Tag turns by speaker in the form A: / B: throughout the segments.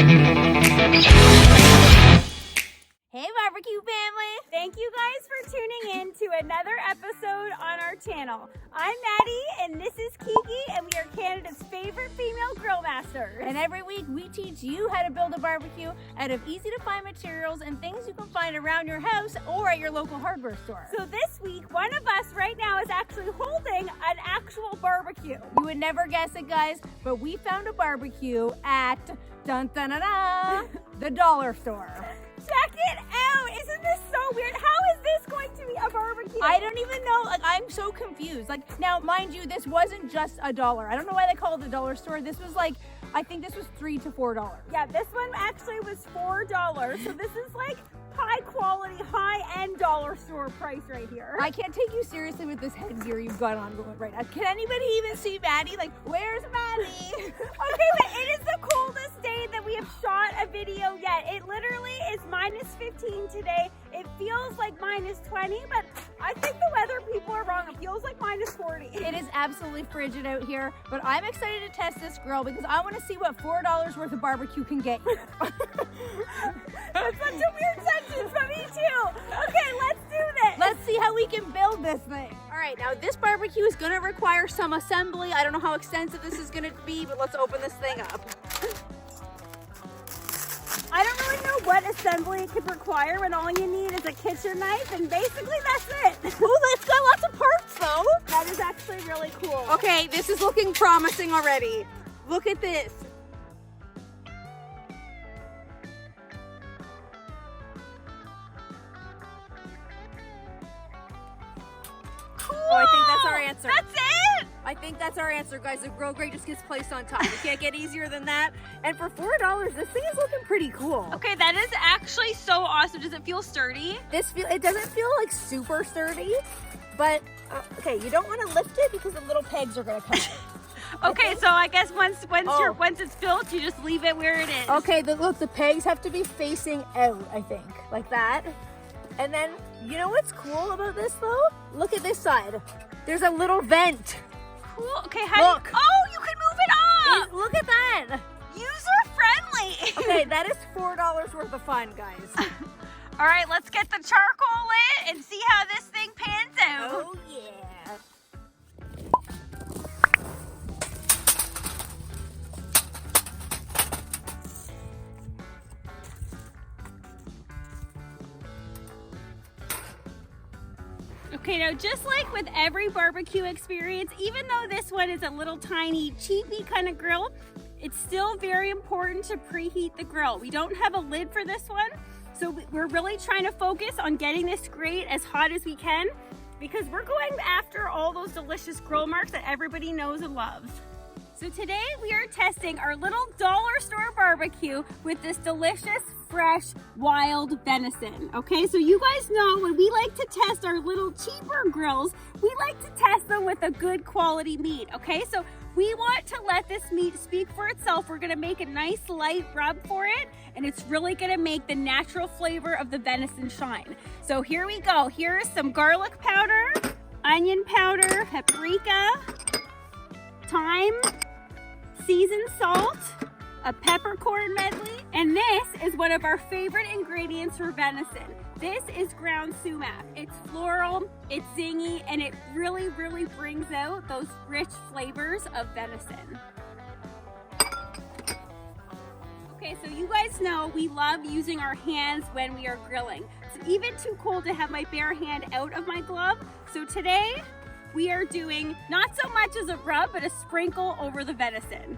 A: Hey barbecue family! Thank you guys for tuning in to another episode on our channel. I'm Maddie and this is Kiki and we are Canada's favorite female grill masters. And every week we teach you how to build a barbecue out of easy to find materials and things you can find around your house or at your local hardware store. So this week, one of us right now is actually holding an actual barbecue. You would never guess it, guys, but we found a barbecue at dun, dun, dun, dun, the Dollar Store. Check it out! Isn't this so weird? How is this going to be a barbecue? I don't even know. Like, I'm so confused. Like, now, mind you, this wasn't just $1. I don't know why they call it the Dollar Store. This was like, I think this was $3 to $4. Yeah, this one actually was $4. So this is like high quality, high-end Dollar Store price right here. I can't take you seriously with this headgear you've got on right now. Can anybody even see Maddie? Like, where's Maddie? Okay, but it is the coldest day that we have shot a video yet. It literally is -15 today. It feels like -20, but I think the weather people are wrong. It feels like -40. It is absolutely frigid out here, but I'm excited to test this grill because I want to see what $4 worth of barbecue can get you. That's such a weird sentence, but me too. Okay, let's do this. Let's see how we can build this thing. All right, now this barbecue is gonna require some assembly. I don't know how extensive this is gonna be, but let's open this thing up. I don't really know what assembly it could require when all you need is a kitchen knife and basically that's it. Oh, it's got lots of parts though. That is actually really cool. Okay, this is looking promising already. Look at this. Cool. Oh, I think that's our answer. That's it? I think that's our answer, guys. The grill grate just gets placed on top. It can't get easier than that. And for $4, this thing is looking pretty cool.
B: Okay, that is actually so awesome. Does it feel sturdy?
A: It doesn't feel like super sturdy, but okay, you don't want to lift it because the little pegs are gonna come out.
B: Okay, so I guess once it's built, you just leave it where it is.
A: Okay, look, the pegs have to be facing out, I think, like that. And then, you know what's cool about this though? Look at this side. There's a little vent.
B: Cool. Okay, look. Oh, you can move it up.
A: Look at that.
B: User friendly.
A: Okay, that is $4 worth of fun, guys.
B: All right, let's get the charcoal lit and see how this thing pans out.
A: Oh yeah.
B: Okay, now just like with every barbecue experience, even though this one is a little tiny, cheapy kind of grill, it's still very important to preheat the grill. We don't have a lid for this one, so we're really trying to focus on getting this grate as hot as we can because we're going after all those delicious grill marks that everybody knows and loves. So today we are testing our little Dollar Store barbecue with this delicious, fresh, wild venison. Okay, so you guys know when we like to test our little cheaper grills, we like to test them with a good quality meat. Okay, so we want to let this meat speak for itself. We're gonna make a nice light rub for it, and it's really gonna make the natural flavor of the venison shine. So here we go. Here is some garlic powder, onion powder, paprika, thyme, seasoned salt, a peppercorn medley, and this is one of our favorite ingredients for venison. This is ground sumac. It's floral, it's zingy, and it really, really brings out those rich flavors of venison. Okay, so you guys know we love using our hands when we are grilling. It's even too cold to have my bare hand out of my glove, so today we are doing not so much as a rub, but a sprinkle over the venison.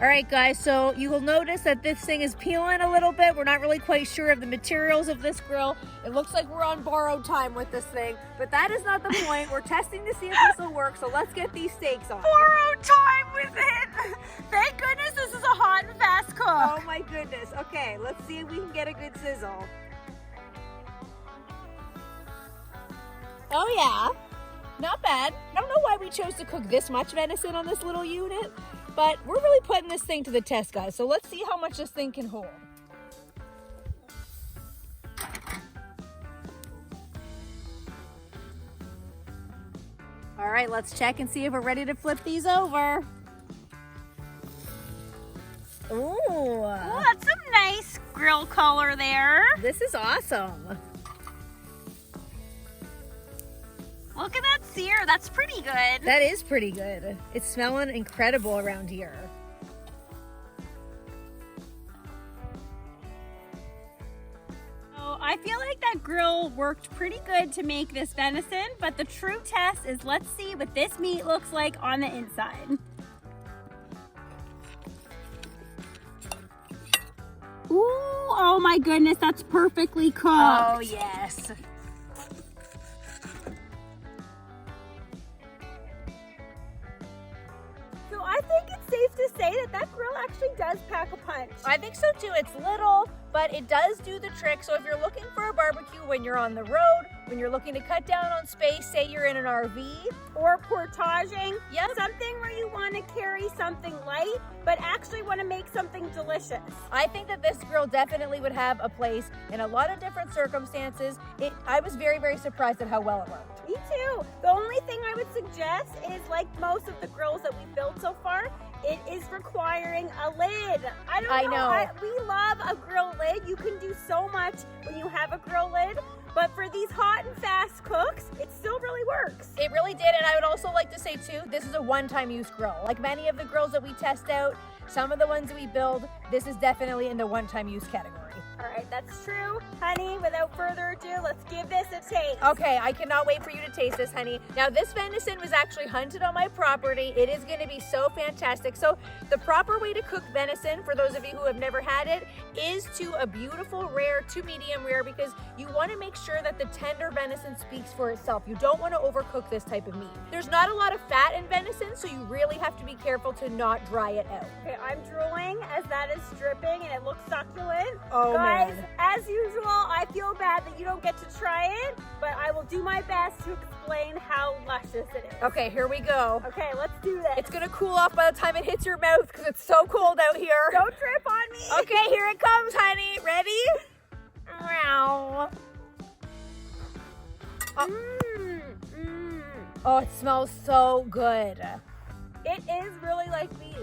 A: All right, guys, so you will notice that this thing is peeling a little bit. We're not really quite sure of the materials of this grill. It looks like we're on borrowed time with this thing, but that is not the point. We're testing to see if this will work, so let's get these steaks on.
B: Borrowed time with it. Thank goodness this is a hot and fast cook.
A: Oh my goodness. Okay, let's see if we can get a good sizzle. Oh yeah.
C: Not bad. I don't know why we chose to cook this much venison on this little unit, but we're really putting this thing to the test, guys. So let's see how much this thing can hold. All right, let's check and see if we're ready to flip these over. Ooh.
B: Oh, that's some nice grill color there.
C: This is awesome.
B: Look at that sear. That's pretty good.
C: That is pretty good. It's smelling incredible around here.
B: So I feel like that grill worked pretty good to make this venison, but the true test is let's see what this meat looks like on the inside. Ooh, oh my goodness, that's perfectly cooked.
C: Oh, yes.
A: So I think it's safe to say that that grill actually does pack a punch.
C: I think so too. It's little, but it does do the trick. So if you're looking for a barbecue when you're on the road, when you're looking to cut down on space, say you're in an RV,
A: Or portaging.
C: Yep.
A: Something where you want to carry something light, but actually want to make something delicious.
C: I think that this grill definitely would have a place in a lot of different circumstances. I was very, very surprised at how well it worked.
A: Me too. The only thing I would suggest is, like most of the grills that we've built so far, it is requiring a lid. I know. We love a grill lid. You can do so much when you have a grill lid. But for these hot and fast cooks, it still really works.
C: It really did, and I would also like to say too, this is a one-time use grill. Like many of the grills that we test out, some of the ones that we build, this is definitely in the one-time use category.
A: All right, that's true. Honey, without further ado, let's give this a taste.
C: Okay, I cannot wait for you to taste this, honey. Now, this venison was actually hunted on my property. It is gonna be so fantastic. So the proper way to cook venison, for those of you who have never had it, is to a beautiful rare to medium rare, because you wanna make sure that the tender venison speaks for itself. You don't wanna overcook this type of meat. There's not a lot of fat in venison, so you really have to be careful to not dry it out.
A: Okay, I'm drooling as that is dripping and it looks succulent.
C: Oh,
A: Guys,
C: man.
A: as usual, I feel bad that you don't get to try it, but I will do my best to explain how luscious it is.
C: Okay, here we go.
A: Okay, let's do this.
C: It's gonna cool off by the time it hits your mouth because it's so cold out here.
A: Don't trip on me.
C: Okay, here it comes, honey. Ready? Meow. Oh, it smells so good.
A: It is really like beef.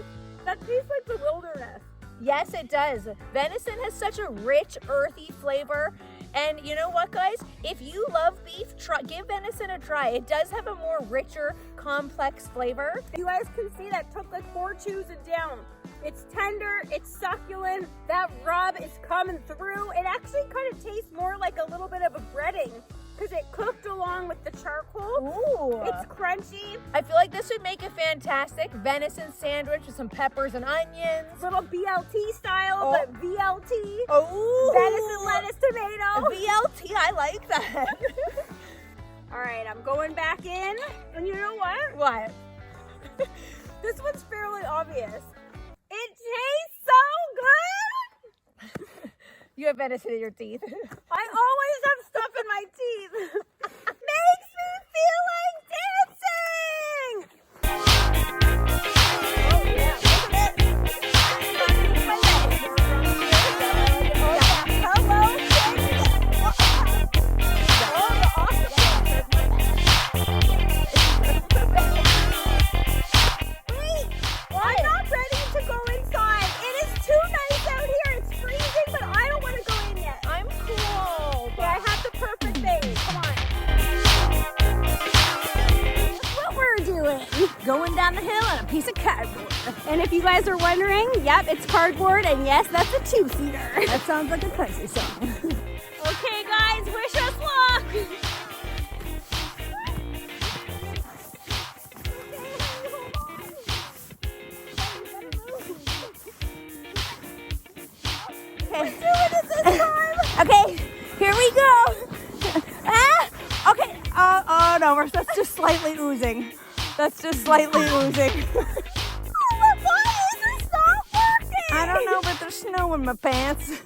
A: That tastes like the wilderness.
C: Yes, it does. Venison has such a rich, earthy flavor. And you know what, guys? If you love beef, give venison a try. It does have a more richer, complex flavor.
A: You guys can see that took like 4 chews and down. It's tender, it's succulent, that rub is coming through. It actually kind of tastes more like a little bit of a breading because it cooked along with the charcoal.
C: Ooh.
A: It's crunchy.
C: I feel like this would make a fantastic venison sandwich with some peppers and onions.
A: Little BLT style, but VLT.
C: Oh.
A: Venison, lettuce, tomato.
C: VLT, I like that.
A: All right, I'm going back in. And you know what?
C: What?
A: This one's fairly obvious. It tastes so good.
C: You have venison in your teeth.
A: I always have stuff in my teeth. Makes me feel like dancing. Oh yeah, look at it. Wait, I'm not ready to go inside. It is too nice out here. It's freezing, but I don't want to go in yet.
C: I'm cool.
A: Okay, I have the perfect thing. Come on. That's what we're doing.
B: Going down the hill on a piece of cardboard.
A: And if you guys are wondering, yep, it's cardboard, and yes, that's a 2-seater.
B: That sounds like a country song. Okay, guys, wish us luck.
C: Okay, here we go. Okay. Oh no, that's just slightly oozing. That's just slightly oozing.
A: Oh, my bodies are not working.
C: I don't know, but there's snow in my pants.